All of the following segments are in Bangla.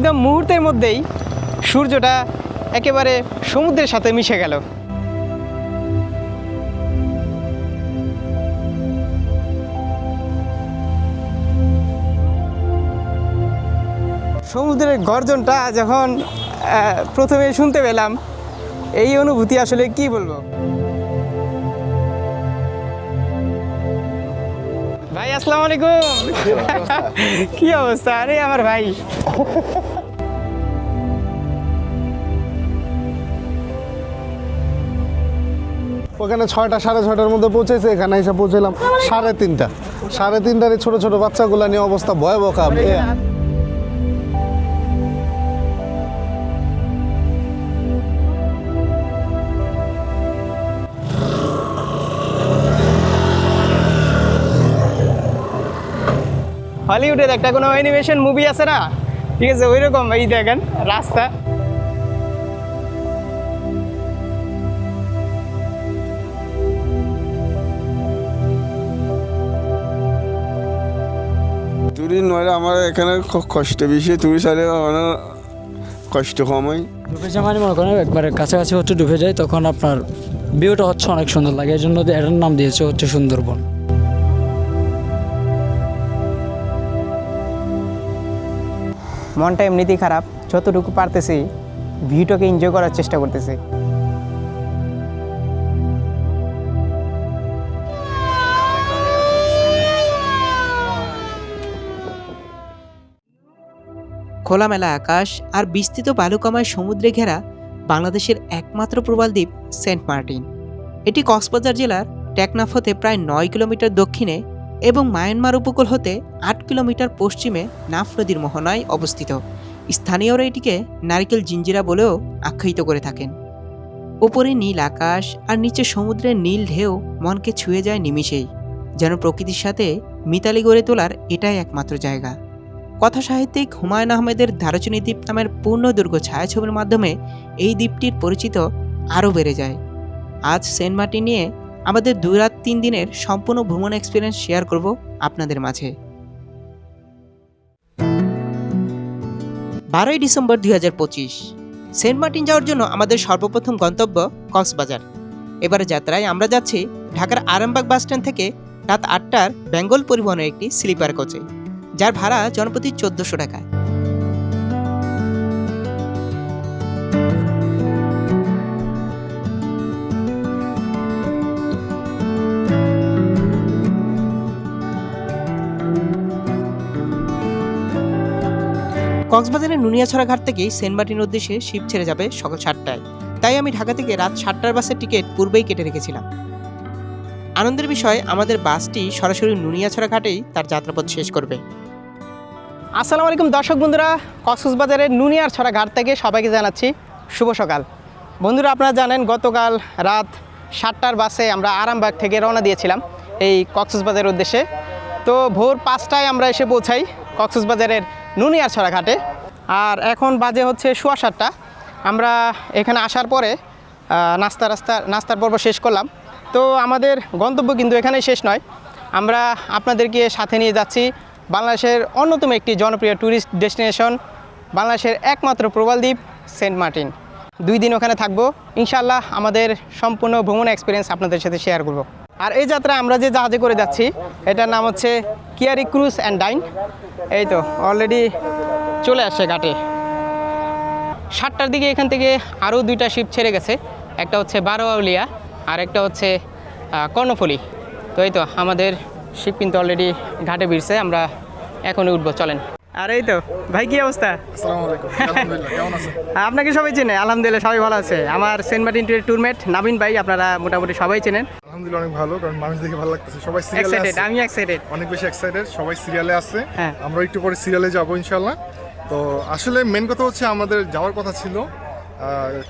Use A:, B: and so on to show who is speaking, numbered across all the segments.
A: একদম মুহূর্তের মধ্যেই সূর্যটা একেবারে সমুদ্রের সাথে মিশে গেল। সমুদ্রের গর্জনটা যখন প্রথমে শুনতে পেলাম, এই অনুভূতি আসলে কি বলবো। ভাই আসসালামু আলাইকুম। কি অবস্থা? আরে আমার ভাই,
B: ওখানে 6টা 6:30টার মধ্যে পৌঁছেছে, এখানে এসে পৌঁছলাম 3:30। 3:30টার ছোট ছোট বাচ্চাগুলা নিয়ে অবস্থা ভয়াবহ।
A: হলিউডের একটা কোনো অ্যানিমেশন মুভি আছে না, ঠিক আছে, ওই রকম এই দেখেন রাস্তা।
C: টুরি নইলে আমার এখানে কষ্ট বেশি, টুরি চাইলে অনেক কষ্ট কম হয়।
D: ডুবে যায় মানে মনে করেন একবারে কাছাকাছি হচ্ছে ডুবে যায়, তখন আপনার ভিউটা হচ্ছে অনেক সুন্দর লাগে, এই জন্য এটার নাম দিয়েছে হচ্ছে সুন্দরবন।
A: মনটা এমনিতেই খারাপ, যতটুকু পারতেছি ভিউটাকে এনজয় করার চেষ্টা করতেছি।
E: খোলামেলা আকাশ আর বিস্তৃত বালুকাময় সমুদ্রে ঘেরা বাংলাদেশের একমাত্র প্রবাল দ্বীপ সেন্ট মার্টিন। এটি কক্সবাজার জেলার টেকনাফ হতে প্রায় 9 কিলোমিটার দক্ষিণে এবং মায়ানমার উপকূল হতে 8 কিলোমিটার পশ্চিমে নাফ নদীর মোহনায় অবস্থিত। স্থানীয়রা এটিকে নারিকেল জিঞ্জিরা বলেও আখ্যায়িত করে থাকেন। ওপরে নীল আকাশ আর নিচে সমুদ্রের নীল ঢেউ মনকে ছুঁয়ে যায় নিমিষেই, যেন প্রকৃতির সাথে মিতালি গড়ে তোলার এটাই একমাত্র জায়গা। কথা সাহিত্যিক হুমায়ুন আহমেদের দারুচিনি দ্বীপ নামের পূর্ণদৈর্ঘ্য ছায়াছবির মাধ্যমে এই দ্বীপটির পরিচিত আরও বেড়ে যায়। আজ সেন্ট মার্টিন নিয়ে আমাদের 2 রাত 3 দিনের সম্পূর্ণ ভ্রমণ এক্সপিরিয়েন্স শেয়ার করব আপনাদের মাঝে। 12ই ডিসেম্বর 2025 সেন্ট মার্টিন যাওয়ার জন্য আমাদের সর্বপ্রথম গন্তব্য কক্সবাজার। এবারে যাত্রায় আমরা যাচ্ছি ঢাকার আরামবাগ বাসস্ট্যান্ড থেকে রাত 8টার বেঙ্গল পরিবহনের একটি স্লিপার কোচে, যার ভাড়া জনপ্রতি 1400 টাকা। কক্সবাজারের নুনিয়াছড়া ঘাট থেকেই সেন্ট মার্টিন উদ্দেশ্যে শিপ ছেড়ে যাবে সকাল 7টায়, তাই আমি ঢাকা থেকে রাত 7টার বাসের টিকিট পূর্বেই কেটে রেখেছিলাম। আনন্দের বিষয়, আমাদের বাসটি সরাসরি নুনিয়াছড়া ঘাটেই তার যাত্রাপথ শেষ করবে।
A: আসসালামু আলাইকুম দর্শক বন্ধুরা, কক্সবাজারের নুনিয়াছড়া ঘাট থেকে সবাইকে জানাচ্ছি শুভ সকাল। বন্ধুরা, আপনারা জানেন গতকাল রাত 7টার বাসে আমরা আরামবাগ থেকে রওনা দিয়েছিলাম এই কক্সবাজারের উদ্দেশ্যে। তো ভোর 5টায় আমরা এসে পৌঁছাই কক্সবাজারের নুনিয়াছড়া ঘাটে, আর এখন বাজে হচ্ছে 7:15। আমরা এখানে আসার পরে নাস্তার পর্ব শেষ করলাম। তো আমাদের গন্তব্য কিন্তু এখানেই শেষ নয়, আমরা আপনাদেরকে সাথে নিয়ে যাচ্ছি বাংলাদেশের অন্যতম একটি জনপ্রিয় ট্যুরিস্ট ডেস্টিনেশন, বাংলাদেশের একমাত্র প্রবাল দ্বীপ সেন্ট মার্টিন। 2 দিন ওখানে থাকবো, ইনশাআল্লাহ আমাদের সম্পূর্ণ ভ্রমণ এক্সপিরিয়েন্স আপনাদের সাথে শেয়ার করব। আর এই যাত্রায় আমরা যে জাহাজে করে যাচ্ছি এটার নাম হচ্ছে কিয়ারি ক্রুজ অ্যান্ড ডাইন। এই তো অলরেডি চলে আসছে ঘাটে। 7টার দিকে এখান থেকে আরও 2টা শিপ ছেড়ে গেছে, একটা হচ্ছে বারোয়াউলিয়া আর একটা হচ্ছে কর্ণফুলী। তো এই তো আমাদের শিপ কিন্তু অলরেডি ঘাটে ভিড়ছে, আমরা এখনই উঠবো, চলেন। আর এই তো ভাই, কি অবস্থা?
B: আসসালামু আলাইকুম, আলহামদুলিল্লাহ, কেমন আছেন?
A: আপনাকে সবাই চেনে? আলহামদুলিল্লাহ সবাই ভালো আছে। আমার সেন্ট মার্টিন ট্যুরমেট নাবিন ভাই, আপনারা মোটামুটি সবাই চেনেন।
B: আলহামদুলিল্লাহ অনেক ভালো, কারণ মানুষ দেখে ভালো লাগতেছে, সবাই সিরিয়ালে
A: এক্সাইটেড,
B: আছে,
A: আমি এক্সাইটেড,
B: অনেক বেশি এক্সাইটেড, সবাই সিরিয়ালে আছে।
A: হ্যাঁ,
B: আমরা একটু পরে সিরিয়ালে যাবো ইনশাআল্লাহ। তো আসলে মেন কথা হচ্ছে আমাদের যাওয়ার কথা ছিল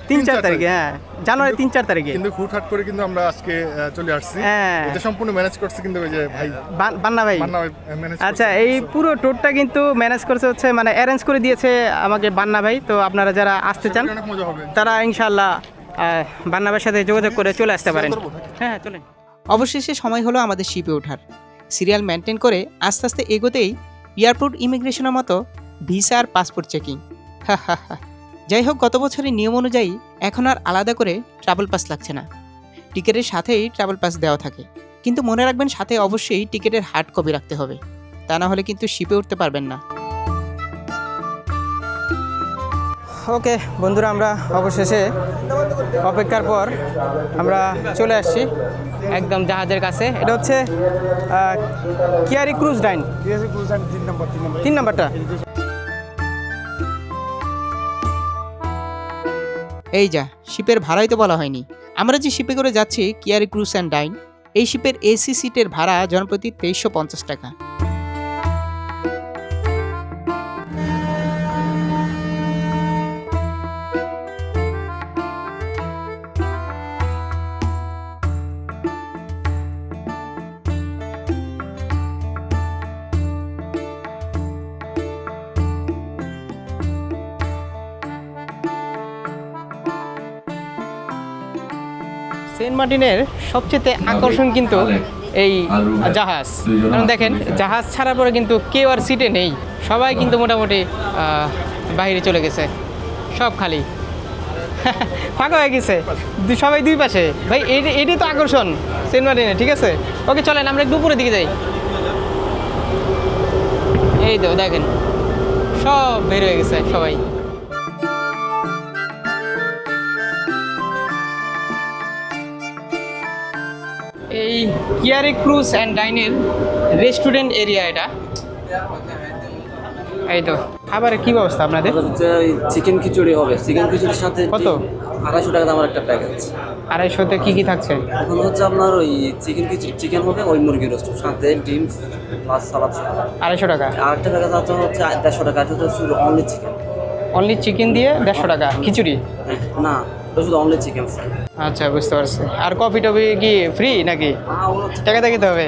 A: 3-4 তারিখে, হ্যাঁ জানুয়ারি 3-4 তারিখে,
B: কিন্তু হুটহাট করে কিন্তু আমরা আজকে চলে আসছি।
A: হ্যাঁ,
B: এটা সম্পূর্ণ ম্যানেজ করছে কিন্তু ওই যে ভাই
A: বান্না ভাই
B: ম্যানেজ।
A: আচ্ছা, এই পুরো ট্যুরটা কিন্তু ম্যানেজ করছে হচ্ছে, মানে অ্যারেঞ্জ করে দিয়েছে আমাকে বান্না ভাই। তো আপনারা যারা আসতে চান
B: অনেক মজা হবে,
A: তারা ইনশাআল্লাহ বান্না ভাইয়ের সাথে যোগাযোগ করে চলে আসতে পারেন। হ্যাঁ চলেন।
E: অবশেষে সময় হলো আমাদের শিপে ওঠার। সিরিয়াল মেনটেন করে আস্তে আস্তে এগোতেই এয়ারপোর্ট ইমিগ্রেশনের মতো ভিসা আর পাসপোর্ট চেকিং, যাই হোক, গত বছরের নিয়ম অনুযায়ী এখন আর আলাদা করে ট্রাভেল পাস লাগছে না, টিকিটের সাথেই ট্রাভেল পাস দেওয়া থাকে। কিন্তু মনে রাখবেন, সাথে অবশ্যই টিকিটের হার্ড কপি রাখতে হবে, তা না হলে কিন্তু শিপে উঠতে পারবেন না।
A: ওকে বন্ধুরা, আমরা অবশেষে অপেক্ষার পর আমরা চলে আসছি একদম জাহাজের কাছে। এটা হচ্ছে কিয়ারি ক্রুজ লাইন, 3 নম্বরটা।
E: এই যা, শিপের ভাড়াই তো বলা হয়নি। আমরা যে শিপে করে যাচ্ছি কিয়ারি ক্রুজ অ্যান্ড ডাইন, এই শিপের এসি সিটের ভাড়া জনপ্রতি 2350 টাকা।
A: সেন্ট মার্টিনের সবচেয়ে আকর্ষণ কিন্তু এই জাহাজ। কারণ দেখেন, জাহাজ ছাড়ার পরে কিন্তু কেউ আর সিটে নেই, সবাই কিন্তু মোটামুটি বাইরে চলে গেছে, সব খালি ফাঁকা হয়ে গেছে, সবাই দুই পাশে। ভাই এটাই তো আকর্ষণ সেন্ট মার্টিনে, ঠিক আছে? ওকে চলেন আমরা একটু উপরের দিকে যাই। এই তো দেখেন, সব বের হয়ে গেছে সবাই। এই কিয়ারি ক্রুজ অ্যান্ড ডাইনের রেস্টুরেন্ট এরিয়া এটা। এই তো খাবারের কি ব্যবস্থা আপনাদের?
F: চিকেন খিচুড়ি হবে, চিকেন খিচুড়ির সাথে
A: কত?
F: 250 টাকা দামের একটা প্যাকেজ।
A: 250-তে কি কি থাকছে?
F: এখন হচ্ছে আপনার ওই চিকেন খিচুড়ি, চিকেন হবে, ওই মুরগির রোস্ট সাথে ডিম প্লাস সালাদ।
A: 250 টাকা।
F: আরেকটা প্যাকেজ আছে হচ্ছে 150 টাকা, এটা হচ্ছে শুধু অনলি চিকেন।
A: অনলি চিকেন দিয়ে 150 টাকা খিচুড়ি?
F: না, এটা শুধু অনলি চিকেন।
A: আচ্ছা, বুঝতে পারছি। আর কফি টফি কি ফ্রি নাকি টাকা দিতে হবে?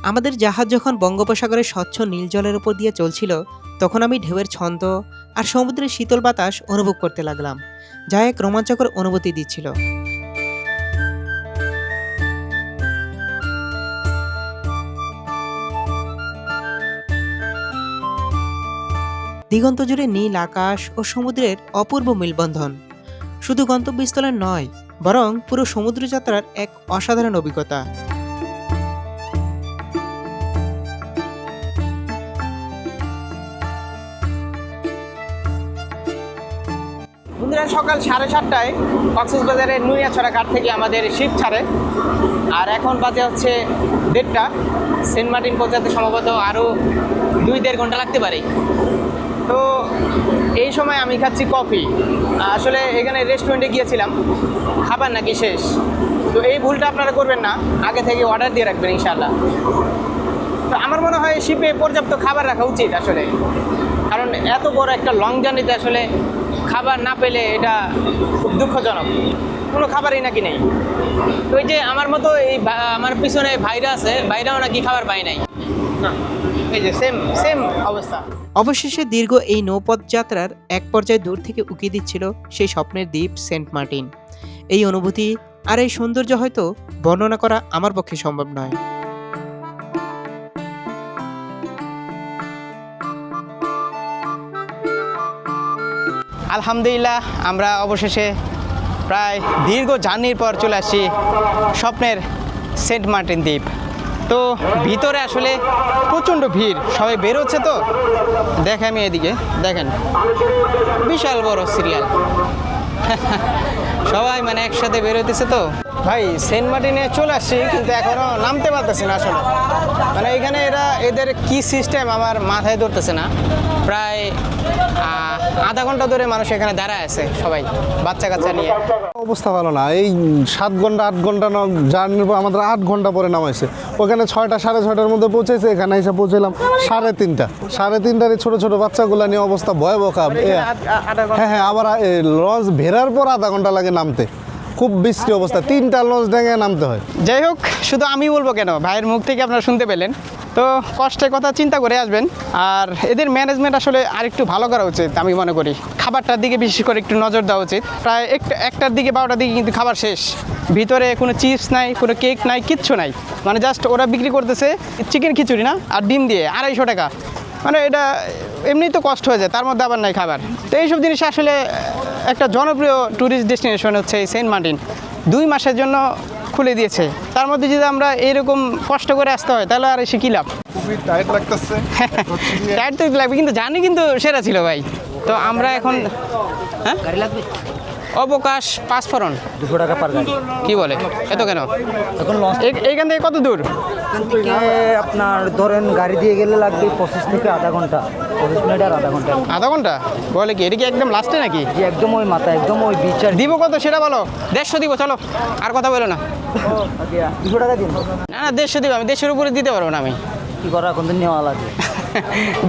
E: আমাদের জাহাজ যখন বঙ্গোপসাগরের স্বচ্ছ নীল জলের উপর দিয়ে চলছিল, তখন আমি ঢেউয়ের ছন্দ আর সমুদ্রের শীতল বাতাস অনুভব করতে লাগলাম, যা এক রোমাঞ্চকর অনুভূতি দিচ্ছিল। দিগন্ত জুড়ে নীল আকাশ ও সমুদ্রের অপূর্ব মেলবন্ধন শুধু গন্তব্যস্থলের নয়, বরং পুরো সমুদ্রযাত্রার এক অসাধারণ অভিজ্ঞতা।
A: বন্ধুরা, সকাল 7:30টায় কক্সবাজারের নুনিয়াছড়া ঘাট থেকে আমাদের শিপ ছাড়ে, আর এখন বাজে হচ্ছে 1:30টা। সেন্ট মার্টিন পৌঁছাতে সম্ভবত আরও 2-1.5 ঘন্টা লাগতে পারে। তো এই সময় আমি খাচ্ছি কফি। আসলে এখানে রেস্টুরেন্টে গিয়েছিলাম, খাবার নাকি শেষ। তো এই ভুলটা আপনারা করবেন না, আগে থেকে অর্ডার দিয়ে রাখবেন ইনশাআল্লাহ। তো আমার মনে হয় শিপে পর্যাপ্ত খাবার রাখা উচিত আসলে, কারণ এত বড় একটা লং জার্নিতে আসলে খাবার না পেলে এটা খুব দুঃখজনক। কোনো খাবারই নাকি নেই। তো এই যে আমার মতো এই আমার পিছনে ভাইরা আছে, ভাইরাও নাকি খাবার পায় নাই। এই যে সেম অবস্থা।
E: অবশেষে দীর্ঘ এই নৌপথ যাত্রার এক পর্যায়ে দূর থেকে উকি দিচ্ছিল সেই স্বপ্নের দ্বীপ সেন্ট মার্টিন। এই অনুভূতি আর এই সৌন্দর্য হয়তো বর্ণনা করা আমার পক্ষে সম্ভব নয়।
A: আলহামদুলিল্লাহ, আমরা অবশেষে প্রায় দীর্ঘ জার্নির পর চলে আসছি স্বপ্নের সেন্ট মার্টিন দ্বীপ। তো ভিতরে আসলে প্রচণ্ড ভিড়, সবাই বেরোচ্ছে। তো দেখে আমি এদিকে দেখেন, বিশাল বড় সিরিয়াল, সবাই মানে একসাথে বেরোতেছে। তো ভাই, সেন্ট মার্টিনে চলে আসছি, কিন্তু এখনও নামতে পারতেছি না আসলে। মানে এখানে এদের কি সিস্টেম আমার মাথায় ধরতেছে না। প্রায় আধা ঘন্টা ধরে মানুষ এখানে দাঁড়ায় আছে, সবাই বাচ্চা কাচ্চা নিয়ে।
B: অবস্থা ভালো না। এই 7 ঘন্টা 8 ঘন্টা জার্নির পর আমাদের 8 ঘন্টা পরে নামাইছে। ওখানে 6টা 6:30টার মধ্যে পৌঁছেছে, এখানে এসে পৌঁছলাম 3:30। 3:30টার এই ছোটো ছোটো বাচ্চাগুলো নিয়ে অবস্থা ভয়াবহ খারাপ। হ্যাঁ, আবার লঞ্চ ভেরার পর আধা ঘন্টা লাগে নামতে। খুব বৃষ্টি অবস্থা, 3টা লঞ্চ ডেঙে নামতে হয়।
A: যাই হোক, শুধু আমি বলবো কেন, ভাইয়ের মুখ থেকে আপনারা শুনতে পেলেন। তো কষ্টের কথা চিন্তা করে আসবেন। আর এদের ম্যানেজমেন্ট আসলে আরেকটু ভালো করা উচিত আমি মনে করি। খাবারটার দিকে বিশেষ করে একটু নজর দেওয়া উচিত। প্রায় একটার দিকে 12টার দিকে কিন্তু খাবার শেষ, ভিতরে কোনো চিপস নাই, কোনো কেক নাই, কিচ্ছু নাই। মানে জাস্ট ওরা বিক্রি করতেছে চিকেন খিচুড়ি না আর ডিম দিয়ে 250 টাকা। মানে এটা এমনি তো কষ্ট হয়ে যায়, তার মধ্যে আবার নাই খাবার। তো এইসব জিনিস আসলে একটা জনপ্রিয় ট্যুরিস্ট ডেস্টিনেশন হচ্ছে এই সেন্ট মার্টিন। 2 মাসের জন্য খুলে দিয়েছে, তার মধ্যে যদি আমরা এরকম কষ্ট করে আসতে হয় তাহলে আর এসে কী লাভ?
B: খুবই টাইট লাগতেছে।
A: টায়ার তো লাগবে, কিন্তু জার্নি কিন্তু সেরা ছিল ভাই। তো আমরা এখন হ্যাঁ অবকাশ 5 ফরন
G: 200 টাকা পার গাড়ি।
A: কি বলে এত কেন?
G: এখন লঞ্চ
A: এইখান থেকে কত দূর?
G: থেকে আপনার ধরেন গাড়ি দিয়ে গেলে লাগবে 25 থেকে আধা ঘন্টা, 25 মিনিট আর আধা ঘন্টা।
A: আধা ঘন্টা? বলে কি এটা কি একদম লাস্টে নাকি?
G: যে একদম ওই মাথা, একদম ওই বিচার।
A: দিব কত সেটা বলো। 150 দিব, চলো আর কথা বলো না।
G: 200 টাকা দিন।
A: না না 150 দিব আমি, 150-এর উপরে দিতে পারবো না আমি।
G: কি করা এখন তো নেওয়া লাগে।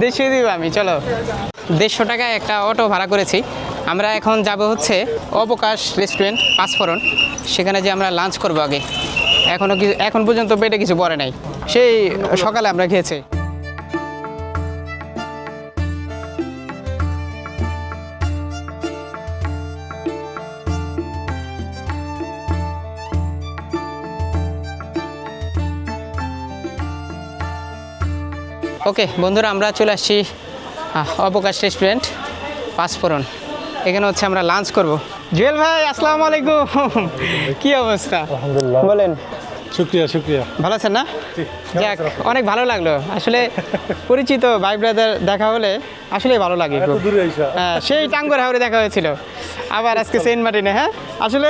A: 150 দিব আমি, চলো। 150 টাকায় একটা অটো ভাড়া করেছি। আমরা এখন যাব হচ্ছে অবকাশ রেস্টুরেন্ট 5 ফরন, সেখানে যে আমরা লাঞ্চ করবো আগে। এখন পর্যন্ত পেটে কিছু পড়ে নাই, সেই সকালে আমরা খেয়েছি। ওকে বন্ধুরা, আমরা চলে আসছি অবকাশ রেস্টুরেন্ট 5 ফরন। এখানে হচ্ছে আমরা লাঞ্চ করব। জুয়েল ভাই আসসালামু আলাইকুম, কি অবস্থা? বলেন।
B: শুক্রিয়া।
A: ভালো আছেন না? যাক, অনেক ভালো লাগলো আসলে। পরিচিত ভাই ব্রাদার দেখা হলে আসলেই ভালো লাগে খুব। হ্যাঁ, সেই টাঙ্গর হাওরে দেখা হয়েছিল, আবার আজকে সেন্ট মার্টিনে। হ্যাঁ, আসলে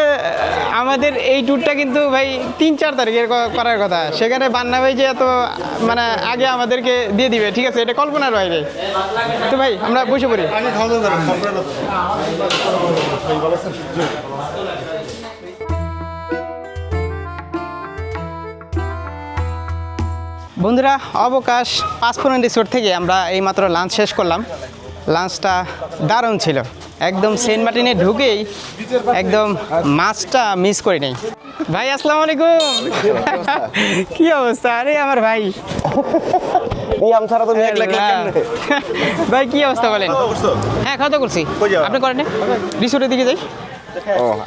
A: আমাদের এই ট্যুরটা কিন্তু ভাই 3-4 তারিখের করার কথা। সেখানে বান্না ভাই যে এত মানে আগে আমাদেরকে দিয়ে দিবে, ঠিক আছে, এটা কল্পনার বাইরে। তো ভাই আমরা বসে পড়ি। বন্ধুরা, অবকাশ 5 ফরন রিসোর্ট থেকে আমরা এইমাত্র লাঞ্চ শেষ করলাম। লাঞ্চটা দারুণ ছিল একদম। সেন্ট মার্টিনে ঢুকেই একদম মাছটা মিস করি নাই। ভাই আসসালামু আলাইকুম, কি অবস্থা? আরে আমার ভাই ভাই কি অবস্থা বলেন? হ্যাঁ, খাওয়া দাওয়া করছি। আপনি করেন না? রিসোর্টের দিকে যাই।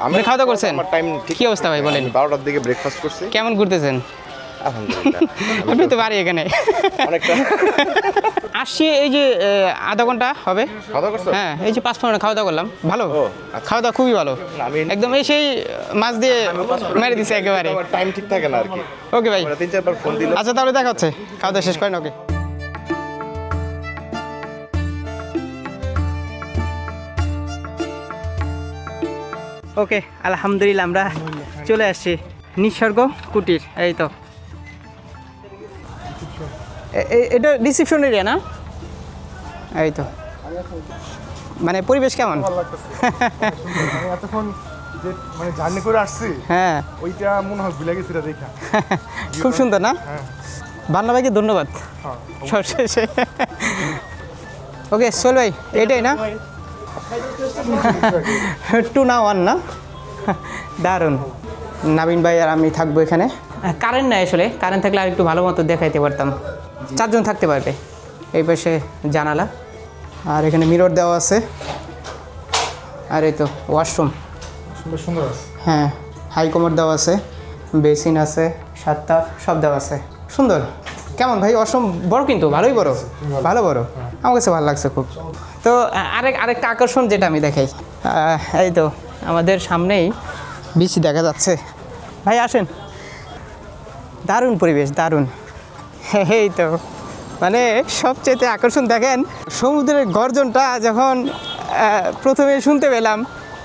A: আপনি খাওয়া দাওয়া করছেন? কি অবস্থা ভাই বলেন?
H: 12টার দিকে ব্রেকফাস্ট করছি।
A: কেমন ঘুরতেছেন?
H: আলহামদুলিল্লাহ।
A: আপনি তো বাড়ি এখানে
H: অনেকটা
A: আসছি, এই যে আধা ঘন্টা হবে।
H: খাওয়া দাওয়া করছো?
A: হ্যাঁ, এই যে 5 ফরনে খাওয়া দাওয়া করলাম, ভালো খাওয়া দাওয়া, খুবই ভালো। একদম এই সেই মাছ দিয়ে মেরে দিছে একেবারে।
H: টাইম ঠিক থাকে না আর কি।
A: ওকে ভাই,
H: 3-4 বার ফোন দিল।
A: আচ্ছা তাহলে দেখা হচ্ছে, খাওয়া দাওয়া শেষ করেন। ওকে। ওকে, আলহামদুলিল্লাহ আমরা চলে আসছি নিসর্গ কুটির। এই তো এটা রিসেপশন এরিয়া না? এই তো, মানে পরিবেশ কেমন?
B: এতক্ষণ যে মানে জার্নি করে আসছি,
A: হ্যাঁ
B: ওইটা মনে হয় ভুলে গেছি দেখা।
A: খুব সুন্দর না? বান্না ভাইকে ধন্যবাদ সবশেষে। ওকে সোল ভাই, এটাই না? 2 না 1 না? দারুণ। নাবিন ভাই আর আমি থাকবো এখানে। কারেন্ট নাই আসলে, কারেন্ট থাকলে আর একটু ভালো মতো দেখাইতে পারতাম। 4 জন থাকতে পারবে। এই পাশে জানালা, আর এখানে মিরর দেওয়া আছে, আর এই তো ওয়াশরুম।
B: সুন্দর।
A: হ্যাঁ, হাই কমোড দেওয়া আছে, বেসিন আছে, 7টা সব দেওয়া আছে, সুন্দর। কেমন ভাই ওয়াশরুম? বড় কিন্তু, ভালোই বড়, ভালো বড়, আমার কাছে ভালো লাগছে খুব। তো আরেকটা আকর্ষণ যেটা আমি দেখাই, এই তো আমাদের সামনেই বিচ দেখা যাচ্ছে। ভাই আসেন, দারুণ পরিবেশ, দারুণ। এই তো মানে সবচেয়ে আকর্ষণ দেখেন, সমুদ্রের গর্জনটা যখন প্রথমে শুনতে পেলাম,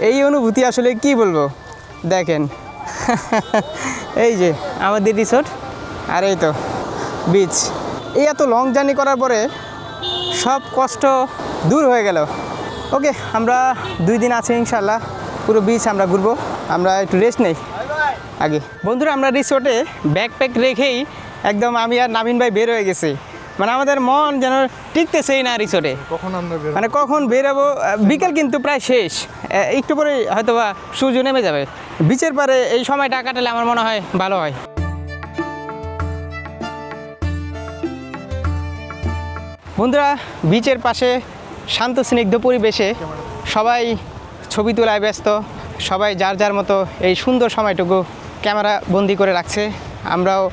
A: এই অনুভূতি আসলে কি বলবো। দেখেন এই যে আমাদের রিসোর্ট, আর এই তো বিচ। এই এত লং জার্নি করার পরে সব কষ্ট দূর হয়ে গেল। ওকে, আমরা 2 দিন আছি ইনশাল্লাহ, পুরো বিচ আমরা ঘুরবো। আমরা একটু রেস্ট নেই আগে। বন্ধুরা, আমরা রিসোর্টে ব্যাকপ্যাক রেখেই একদম আমি আর নাবিন ভাই বের হয়ে গেছি। মানে আমাদের মন যেন টিকতেছেই না রিসোর্টে, মানে কখন বেরোবো। বিকেল কিন্তু প্রায় শেষ, একটু পরে হয়তো বা সূর্য নেমে যাবে। বিচের পারে এই সময়টা কাটালে আমার মনে হয় ভালো হয়। বন্ধুরা বিচের পাশে শান্ত স্নিগ্ধ পরিবেশে সবাই ছবি তোলায় ব্যস্ত, সবাই যার যার মতো এই সুন্দর সময়টুকু ক্যামেরা বন্দি করে রাখছে। আমরাও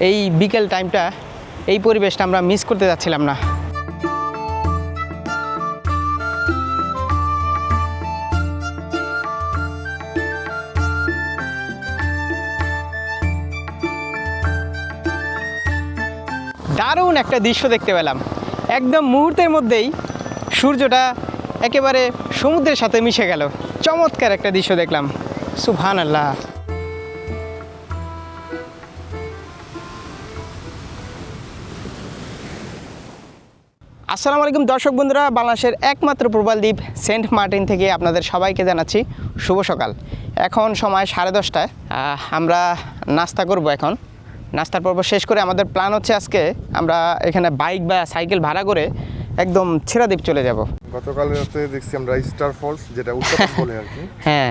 A: এই বিকেল টাইমটা, এই পরিবেশটা আমরা মিস করতে যাচ্ছিলাম না। দারুণ একটা দৃশ্য দেখতে পেলাম, একদম মুহূর্তের মধ্যেই সূর্যটা একেবারে সমুদ্রের সাথে মিশে গেল। চমৎকার একটা দৃশ্য দেখলাম, সুবহানাল্লাহ। আসসালামু আলাইকুম দর্শক বন্ধুরা, বাংলাদেশের একমাত্র প্রবাল দ্বীপ সেন্ট মার্টিন থেকে আপনাদের সবাইকে জানাচ্ছি শুভ সকাল। এখন সময় 10:30। আমরা নাস্তা করব। এখন নাস্তার পর্ব শেষ করে আমাদের প্ল্যান হচ্ছে আজকে আমরা এখানে বাইক বা সাইকেল ভাড়া করে একদম ছেড়াদ্বীপ চলে যাব।
H: গতকাল রাতে দেখছি আমরা স্টার ফলস, যেটা উত্তরপ্রদেশ বলে আর কি।
A: হ্যাঁ,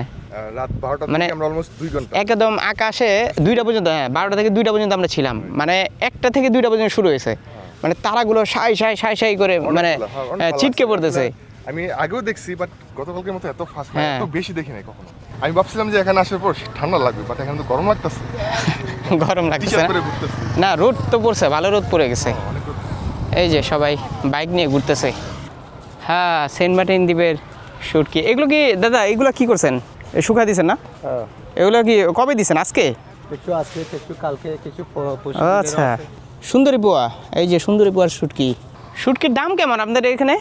H: রাত 12টা
A: মানে
H: থেকে আমরা অলমোস্ট 2 ঘন্টা
A: একদম আকাশে 2টা পর্যন্ত, হ্যাঁ 12টা থেকে 2টা পর্যন্ত আমরা ছিলাম। মানে 1টা থেকে 2টা পর্যন্ত শুরু হয়েছে, মানে তারাগুলো সাই সাই সাই সাই করে মানে ছিটকে পড়তেছে।
H: আমি আগেও দেখছি, বাট গতকালকের মতো এত ফাস্ট
A: হ্যাঁ।
H: এত বেশি দেখি নাই কখনো। আমি ভাবছিলাম যে এখানে আসার পর ঠান্ডা লাগবে, বাট এখানে তো গরম লাগতেছে।
A: গরম লাগছে
H: টি-শার্ট পরে ঘুরতেছি।
A: না, রোদ তো পড়ছে, ভালো রোদ পড়ে গেছে। এই যে সবাই বাইক নিয়ে ঘুরতেছে। হ্যাঁ, সেন্ট মার্টিন দ্বীপের শুটকি। এগুলো কি দাদা, এগুলো কি করছেন? শুকা দিয়েছেন না? এগুলো কি কবে দিয়েছেন? আজকে?
G: কিছু আজকে, কিছু কালকে, কিছু
A: আচ্ছা, সুন্দরী পোয়া। এই যে সুন্দরী পোয়ার শুটকি। শুটকির দাম কেমন আপনাদের এখানে?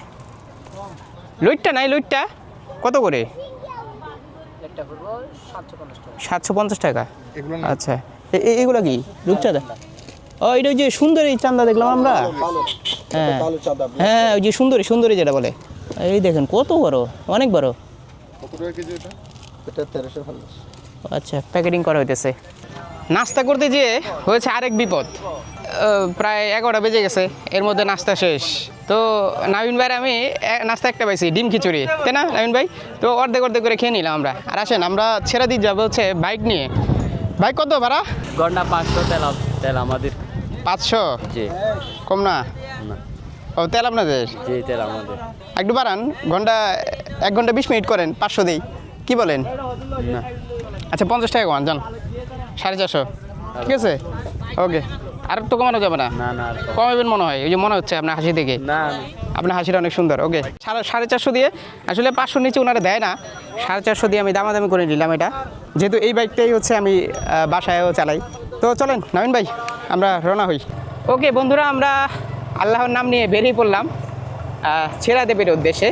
A: লইটটা নাই, লইটটা কত করে? 750 টাকা।
H: এগুলো না,
A: আচ্ছা, এগুলো কি রূপচাঁদা? ও, এটা ওই যে সুন্দরী চান্দা দেখলাম আমরা। হ্যাঁ হ্যাঁ, ওই যে সুন্দরী সুন্দরী যেটা বলে। এই দেখেন কত বড়, অনেক বড়।
H: কত টাকা কেজি এটা?
G: এটা 1350।
A: আচ্ছা, প্যাকেটিং করা হইতেছে। নাস্তা করতে যেয়ে হয়েছে আরেক বিপদ। প্রায় 11টা বেজে গেছে, এর মধ্যে নাস্তা শেষ। তো নাবিন ভাইয়ের আমি নাস্তা একটা পাইছি, ডিম খিচুড়ি, তাই না নাবিন ভাই? তো অর্ধেক অর্ধেক করে খেয়ে নিলাম আমরা। আর আসেন আমরা ছেড়াদ্বীপ যাবো হচ্ছে বাইক নিয়ে। বাইক কত ভাড়া?
F: ঘন্টা 500 তেল আমাদের।
A: 500?
F: জি
A: কম না? ও, তেল আপনাদের?
F: জি, তেল আমাদের।
A: একটু বাড়ান, 1 ঘন্টা 20 মিনিট করেন, 500 দিই, কি বলেন?
F: না,
A: আচ্ছা 50 টাকা কমান, যান 450, ঠিক আছে? ওকে, আর তো কমানো যাবে না?
F: না না,
A: কমাবেন মনে হয়, ওই যে মনে হচ্ছে আপনার হাসি থেকে।
F: না
A: আপনার হাসিটা অনেক সুন্দর। ওকে, 450 দিয়ে, আসলে 500 নিচে ওনারা দেয় না। 450 দিয়ে আমি দামাদামি করে নিলাম এটা, যেহেতু এই বাইকটাই হচ্ছে আমি বাসায়ও চালাই। তো চলেন নবীন ভাই, আমরা রওনা হই। ওকে বন্ধুরা, আমরা আল্লাহর নাম নিয়ে বেরিয়ে পড়লাম ছেড়াদ্বীপের উদ্দেশ্যে।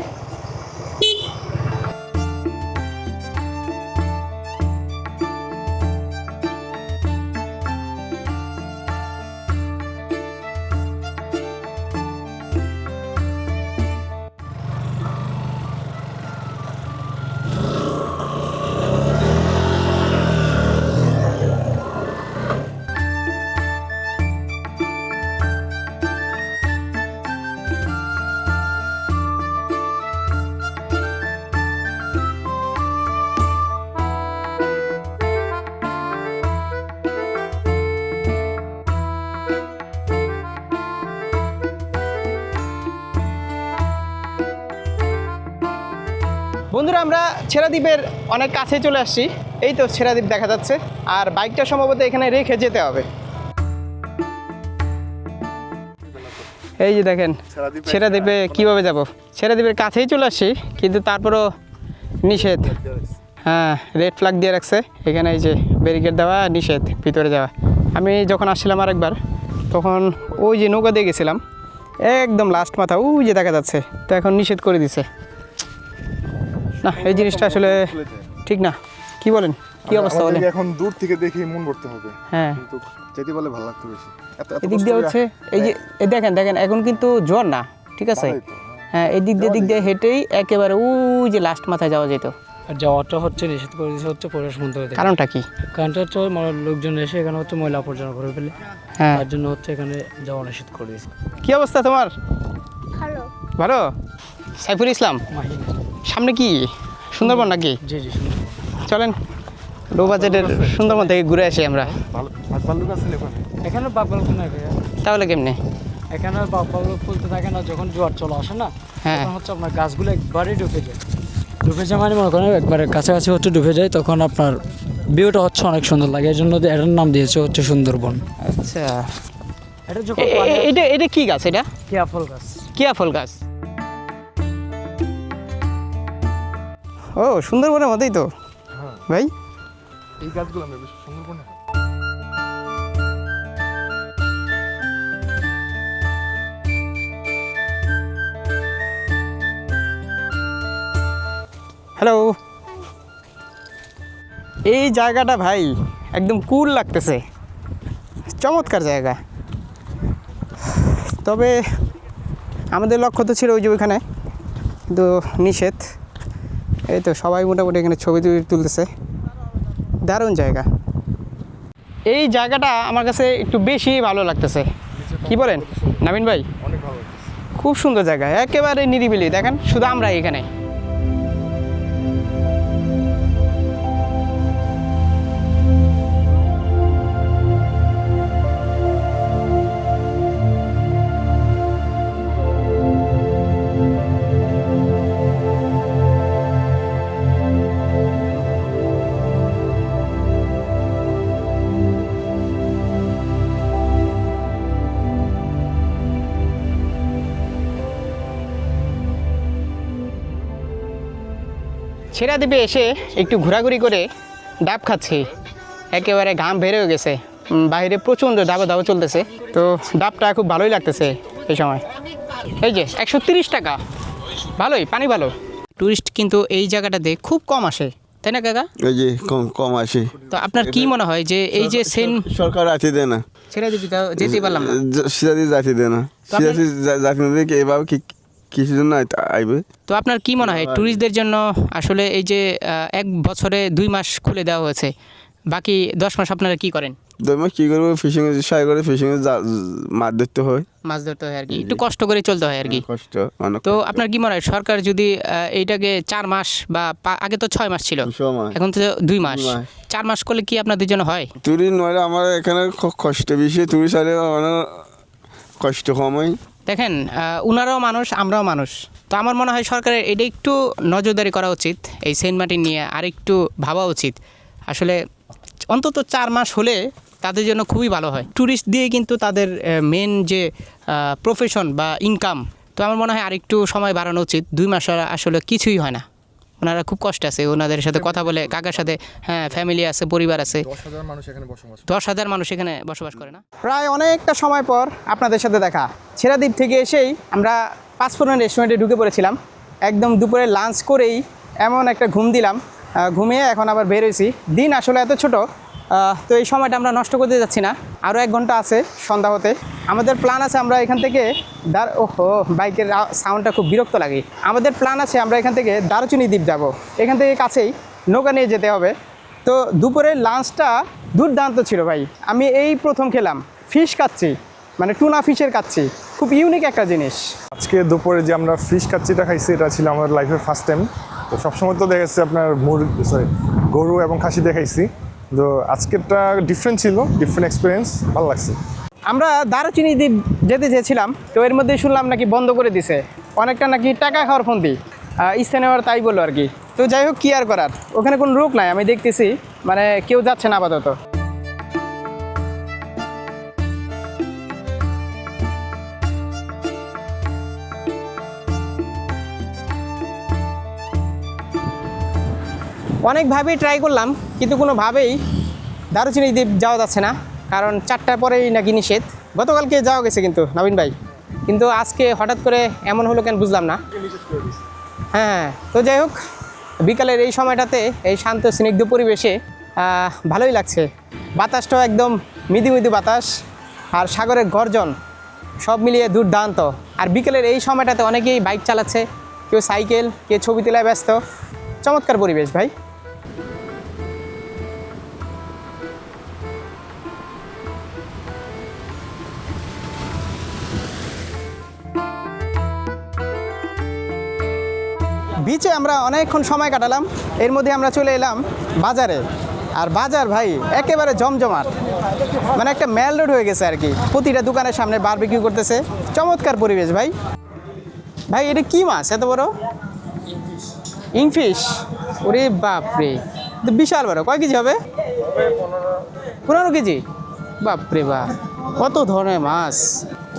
A: বন্ধুরা, আমরা ছেড়াদ্বীপের অনেক কাছে চলে আসছি। এই তো ছেড়াদ্বীপ দেখা যাচ্ছে, আর বাইকটা সম্ভবত এখানে রেখে যেতে হবে। এই যে দেখেন ছেড়াদ্বীপে কীভাবে যাব। ছেড়াদ্বীপের কাছেই চলে আসছি, কিন্তু তারপরও নিষেধ। হ্যাঁ, রেড ফ্ল্যাগ দিয়ে রাখছে এখানে, এই যে ব্যারিকেড দেওয়া, নিষেধ ভিতরে যাওয়া। আমি যখন আসছিলাম আরেকবার, তখন ওই যে নৌকা দিয়ে গেছিলাম, একদম লাস্ট মাথা ওই যে দেখা যাচ্ছে, তো এখন নিষেধ করে দিছে। না, এই জিনিসটা আসলে ঠিক না, কি বলেন? কি অবস্থা বলেন?
H: এখন দূর থেকে দেখে মন ভরতে হবে,
A: হ্যাঁ,
H: কিন্তু যেতে বলে ভালো লাগতো বেশি।
A: এদিক দিয়ে হচ্ছে এই যে দেখেন দেখেন, এখন কিন্তু জোয়ার না, ঠিক আছে? হ্যাঁ, এদিক দিয়ে হেঁটেই একেবারে ওই যে লাস্ট মাথায় যাওয়া যেত।
D: আর যাওয়াটা হচ্ছে নিষেধ করে দিয়েছে হচ্ছে পরিবেশ মন্ত্রক থেকে।
A: কারণটা কি?
D: কারণটা হচ্ছে লোকজন এসে এখানে হচ্ছে ময়লা আবর্জনা করে ফেলে,
A: হ্যাঁ,
D: তার জন্য হচ্ছে এখানে যাওয়া নিষেধ করে দিয়েছে।
A: কি অবস্থা তোমার?
I: ভালো।
A: ভালো। সাইফুল ইসলাম, সামনে কি সুন্দরবন নাকি?
D: জি জি,
A: চলেন লো বাজেটের সুন্দরবন থেকে ঘুরে আসি আমরা।
H: ভালো ভালো লোক আছে এখানে।
D: এখানে বাগবাল কোনো
A: তাহলে কেমনে?
D: এখানে বাফালো ফুলতে থাকে না, যখন জোয়ার চলে আসে না,
A: হ্যাঁ।
D: তখন হচ্ছে আপনার গাছগুলো একবারে ডুবে যায়। ডুবে যায় মানে মনে করেন একবারে কাছাকাছি হচ্ছে ডুবে যায়, তখন আপনার ভিউটা হচ্ছে অনেক সুন্দর লাগে। এই জন্য এটার নাম দিয়েছে হচ্ছে সুন্দরবন।
A: আচ্ছা,
D: এটা যখন
A: এটা এটা কি গাছ? এটা
D: কিয়া ফল গাছ।
A: কিয়া ফল গাছ। ও, সুন্দরবনের মতোই তো ভাই।
H: এই গাছগুলো আমরা বেশ সুন্দরবনে হয়।
A: হ্যালো, এই জায়গাটা ভাই একদম কুল লাগতেছে, চমৎকার জায়গা। তবে আমাদের লক্ষ্য তো ছিল ওই যে ওইখানে, কিন্তু নিষেধ। এই তো সবাই মোটামুটি এখানে ছবি তুলতেছে, দারুণ জায়গা। এই জায়গাটা আমার কাছে একটু বেশি ভালো লাগতেছে, কি বলেন নাবিন ভাই?
H: অনেক ভালো লাগছে।
A: খুব সুন্দর জায়গা, একেবারে নিরিবিলি। দেখেন শুধু আমরা এখানে। ছেড়া দ্বীপে এসে একটু ঘোরাঘুরি করে ডাব খাচ্ছি, একেবারে ঘাম বের হয়ে গেছে। বাইরে প্রচণ্ড দাবা চলতেছে, তো ডাবটা খুব ভালোই লাগতেছে এই সময়। এই যে 130 টাকা, ভালোই, পানি ভালো। টুরিস্ট কিন্তু এই জায়গাটাতে খুব কম আসে, তাই না কাকা?
C: এই যে কম কম আসে।
A: তো আপনার কি মনে হয় যে এই যে
C: সরকার রাখতে দেয় না,
A: ছেড়া দ্বীপে তো যেতেই পারলাম না।
C: সিরাজি জাতি দেয় না, সিরাজি জাতি না দিয়ে এভাবে কিছু জন্য আইবে।
A: তো আপনার কি মনে হয় ট্যুরিস্টদের জন্য আসলে এই যে 1 বছরে 2 মাস খুলে দেওয়া হয়েছে, বাকি 10 মাস আপনারা কি করেন?
C: দমে কি করবো, ফিশিং সাই করে ফিশিং মাছ ধরতে হয়,
A: মাছ ধরতে হয় আর কি, একটু কষ্ট করে চলতে হয় আর কি।
C: কষ্ট অনেক।
A: তো আপনার কি মনে হয় সরকার যদি এইটাকে 4 মাস বা আগে তো 6 মাস ছিল,
C: সময়
A: এখন তো 2 মাস, 4 মাস করলে কি আপনাদের জন্য হয়?
C: তুরি নইলে আমার এখানে কষ্ট বেশি, তুরি সাইলে অনেক কষ্ট কম হয়।
A: দেখেন উনারাও মানুষ, আমরাও মানুষ। তো আমার মনে হয় সরকারের এটা একটু নজরদারি করা উচিত, এই সেন্ট মার্টিন নিয়ে আর একটু ভাবা উচিত। আসলে অন্তত 4 মাস হলে তাদের জন্য খুবই ভালো হয়। ট্যুরিস্ট দিয়ে কিন্তু তাদের মেন যে প্রফেশন বা ইনকাম, তো আমার মনে হয় আরেকটু সময় বাড়ানো উচিত। 2 মাস আসলে কিছুই হয় না, ওনারা খুব কষ্ট আছে। ওনাদের সাথে কথা বলে, কাকার সাথে, হ্যাঁ ফ্যামিলি আছে, পরিবার আছে,
H: 10,000 মানুষ এখানে বসবাস।
A: 10,000 মানুষ এখানে বসবাস করে না। প্রায় অনেকটা সময় পর আপনাদের সাথে দেখা। ছেড়া দ্বীপ থেকে এসেই আমরা 5 রেস্টুরেন্টে ঢুকে পড়েছিলাম, একদম দুপুরে লাঞ্চ করেই এমন একটা ঘুম দিলাম, ঘুমিয়ে এখন আবার বের হয়েছি। দিন আসলে এত ছোট, তো এই সময়টা আমরা নষ্ট করতে যাচ্ছি না। আরও 1 ঘন্টা আছে সন্ধ্যা হতে। আমাদের প্ল্যান আছে আমরা এখান থেকে ওহো, বাইকের সাউন্ডটা খুব বিরক্ত লাগে। আমাদের প্ল্যান আছে আমরা এখান থেকে দারুচিনি দ্বীপ যাব, এখান থেকে কাছেই, নৌকা নিয়ে যেতে হবে। তো দুপুরের লাঞ্চটা দুর্দান্ত ছিল ভাই। আমি এই প্রথম খেলাম, ফিশ খাচ্ছি, মানে টুনা ফিশের খাচ্ছি, খুব ইউনিক একটা জিনিস।
I: আজকে দুপুরে যে আমরা ফিশ কাচ্চিটা খাইছি, এটা ছিল আমার লাইফের ফার্স্ট টাইম। তো সবসময় তো দেখাচ্ছি আপনার গরু এবং খাসি দেখাইছি, তো আজকেরটা ডিফারেন্ট ছিল, ডিফারেন্ট এক্সপিরিয়েন্স, ভালো লাগছে।
A: আমরা দারুচিনি দ্বীপ যেতে চেয়েছিলাম, তো এর মধ্যে শুনলাম নাকি বন্ধ করে দিছে, অনেকটা নাকি টাকা খাওয়ার ফন্দি, স্থানীয়রা তাই বললো আর কি। তো যাই হোক, কি আর করার, ওখানে কোনো রোগ নাই, আমি দেখতেছি, মানে কেউ যাচ্ছে না আপাতত। অনেকভাবেই ট্রাই করলাম, কিন্তু কোনোভাবেই দারুচিনি দ্বীপ যাওয়া যাচ্ছে না, কারণ 4টার পরেই নাকি নিষেধ। গতকালকে যাওয়া গেছে কিন্তু নবীন ভাই, কিন্তু আজকে হঠাৎ করে এমন হলো কেন বুঝলাম না। হ্যাঁ, তো যাই হোক, বিকালের এই সময়টাতে এই শান্ত স্নিগ্ধ পরিবেশে ভালোই লাগছে। বাতাসটাও একদম মৃদু মৃদু বাতাস, আর সাগরের গর্জন, সব মিলিয়ে দুর্দান্ত। আর বিকেলের এই সময়টাতে অনেকেই বাইক চালাচ্ছে, কেউ সাইকেল, কেউ ছবি তোলায় ব্যস্ত। চমৎকার পরিবেশ ভাই। বিচে আমরা অনেকক্ষণ সময় কাটালাম, এর মধ্যে আমরা চলে এলাম বাজারে। আর বাজার ভাই একেবারে জমজমাট, মানে একটা মেল রোড হয়ে গেছে আর কি। প্রতিটা দোকানের সামনে বারবিকিউ করতেছে, চমৎকার পরিবেশ ভাই। ভাই এটা কি মাছ এত বড়? ইংফিশ। ওরে বাপরে, তো বিশাল বড়। কয় কেজি হবে? 15 কেজি। বাপরে বাপ, কত ধরনের মাছ!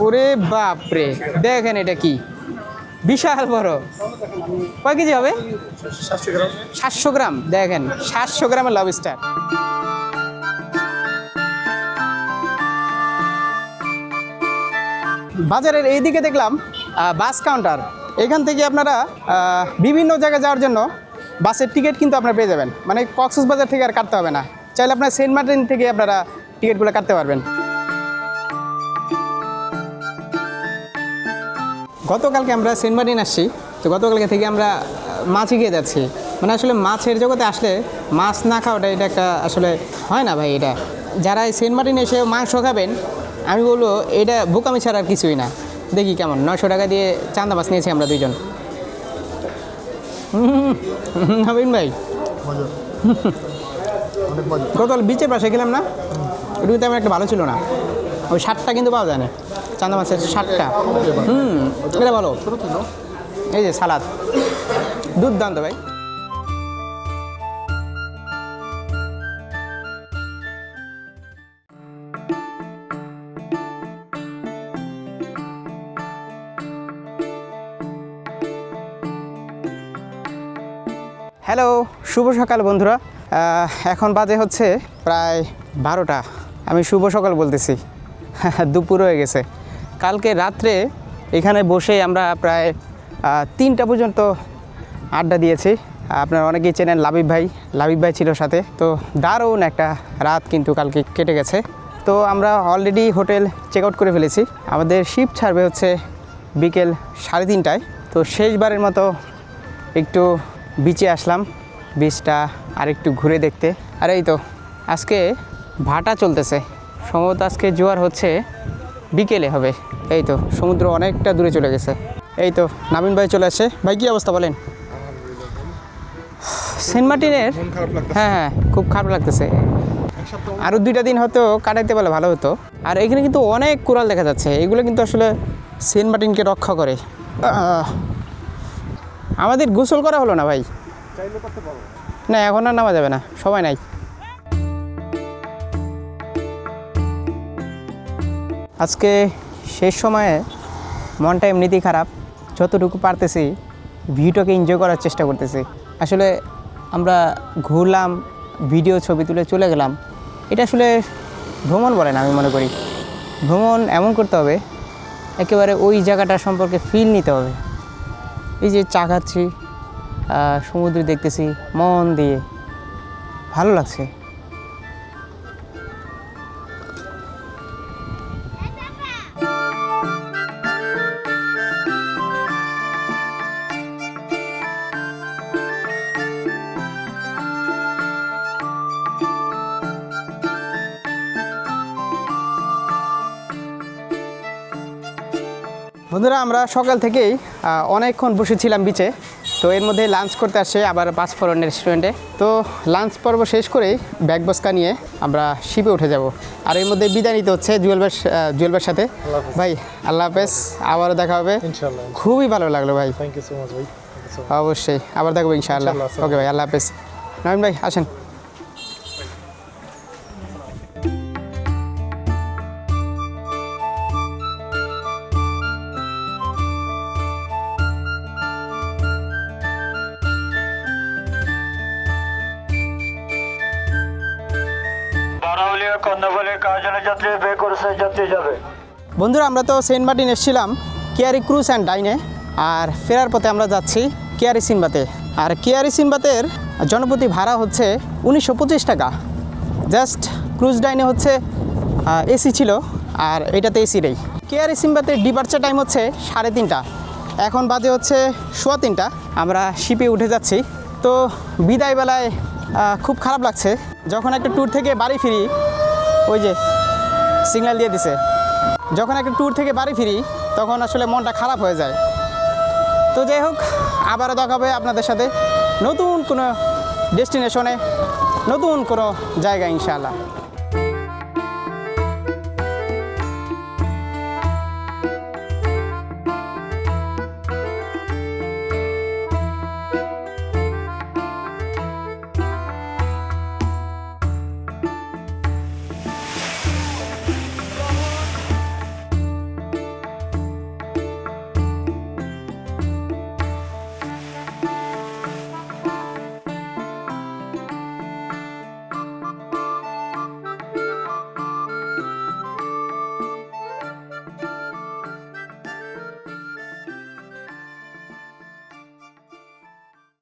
A: ওরে বাপরে, দেখেন এটা কি বিশাল বড়। কয় কেজি হবে? 700 গ্রাম। দেখেন 700 গ্রামের লবস্টার। বাজারের এইদিকে দেখলাম বাস কাউন্টার। এখান থেকে আপনারা বিভিন্ন জায়গায় যাওয়ার জন্য বাসের টিকিট কিন্তু আপনারা পেয়ে যাবেন, মানে কক্সবাজার থেকে আর কাটতে হবে না। চাইলে আপনার সেন্ট মার্টিন থেকে আপনারা টিকিটগুলো কাটতে পারবেন। গতকালকে আমরা সেন্ট মার্টিন আসছি, তো গতকালকে থেকে আমরা মাছই খেয়ে যাচ্ছি। মানে আসলে মাছের জগতে আসলে মাছ না খাওয়াটা এটা একটা আসলে হয় না ভাই। এটা যারা এই সেন্ট মার্টিন এসে মাংস খাবেন, আমি বলবো এটা বোকামি ছাড়া আর কিছুই না। দেখি কেমন 900 টাকা দিয়ে চান্দা মাছ নিয়েছি আমরা দুইজন। নবীন ভাই, গতকাল বিচের পাশে গেলাম না, ওটা তেমন একটা ভালো ছিল না। ওই 60টা কিন্তু পাওয়া যায় না, চান্দা মাছের 60টা। এটা ভালো। এই যে সালাদ, দুর্দান্ত ভাই। হ্যালো, শুভ সকাল বন্ধুরা। এখন বাজে হচ্ছে প্রায় 12টা। আমি শুভ সকাল বলতেছি, দুপুর হয়ে গেছে। কালকে রাত্রে এখানে বসে আমরা প্রায় 3টা পর্যন্ত আড্ডা দিয়েছি। আপনারা অনেকেই চেনেন লাবিব ভাই ছিল সাথে। তো দারুণ একটা রাত কিন্তু কালকে কেটে গেছে। তো আমরা অলরেডি হোটেল চেক আউট করে ফেলেছি। আমাদের শিফট ছাড়বে হচ্ছে বিকেল 3:30টায়। তো শেষবারের মতো একটু বিচে আসলাম, বিচটা আর একটু ঘুরে দেখতে। আর এই তো আজকে ভাটা চলতেছে, সম্ভবত আজকে জোয়ার হচ্ছে বিকেলে হবে। এই তো সমুদ্র অনেকটা দূরে চলে গেছে। এই তো নাবিন ভাই চলে আসে। ভাই কী অবস্থা বলেন? সেন্ট মার্টিনের হ্যাঁ খুব খারাপ লাগতেছে। আরও 2টা দিন হয়তো কাটাইতে পারলে ভালো হতো। আর এখানে কিন্তু অনেক কোরাল দেখা যাচ্ছে, এগুলো কিন্তু আসলে সেন্ট মার্টিনকে রক্ষা করে। আমাদের গোসল করা হলো না ভাই। না এখন আর নামা যাবে না, সময় নাই। আজকে শেষ সময়ে মনটা এমনিতেই খারাপ। যতটুকু পারতেছি ভিডিওকে এনজয় করার চেষ্টা করতেছি। আসলে আমরা ঘুরলাম, ভিডিও ছবি তুলে চলে গেলাম, এটা আসলে ভ্রমণ বলে না। আমি মনে করি ভ্রমণ এমন করতে হবে একেবারে ওই জায়গাটা সম্পর্কে ফিল নিতে হবে। এই যে চা খাচ্ছি, সমুদ্র দেখতেছি, মন দিয়ে ভালো লাগছে। বন্ধুরা, আমরা সকাল থেকেই অনেকক্ষণ বসেছিলাম বিচে। তো এর মধ্যে লাঞ্চ করতে আসছে আবার 5 ফরন রেস্টুরেন্টে। তো লাঞ্চ পর্ব শেষ করেই ব্যাগ বস্কা নিয়ে আমরা শিপে উঠে যাব। আর এর মধ্যে বিদায় নিতে হচ্ছে জুয়েলবার সাথে। ভাই আল্লাহ হাফেজ, আবারও দেখা হবে ইনশাআল্লাহ। খুবই ভালো লাগলো ভাই, থ্যাংক ইউ সো মাচ ভাই। অবশ্যই আবার দেখবো ইনশাআল্লাহ। ওকে ভাই, আল্লাহ হাফেজ। নবীন ভাই আসেন। বন্ধুরা, আমরা তো সেন্ট মার্টিন এসেছিলাম কেয়ারি ক্রুজ অ্যান্ড ডাইনে, আর ফেরার পথে আমরা যাচ্ছি কেয়ারি সিনবাতে। আর কেয়ারি সিনবাতের জনপ্রতি ভাড়া হচ্ছে 1925 টাকা। জাস্ট ক্রুজ ডাইনে হচ্ছে এসি ছিল, আর এটাতে এসি নেই। কেয়ারি সিনবাতের ডিপার্চার টাইম হচ্ছে 3:30। এখন বাজে হচ্ছে 3:15। আমরা শিপে উঠে যাচ্ছি। তো বিদায়বেলায় খুব খারাপ লাগছে। যখন একটা ট্যুর থেকে বাড়ি ফিরি, ওই যে সিগন্যাল দিয়ে দিছে, যখন একটা ট্যুর থেকে বাড়ি ফিরি তখন আসলে মনটা খারাপ হয়ে যায়। তো যাই হোক, আবারও দেখা হবে আপনাদের সাথে নতুন কোনো ডেস্টিনেশনে। নতুন কোনো জায়গা ইনশাআল্লাহ।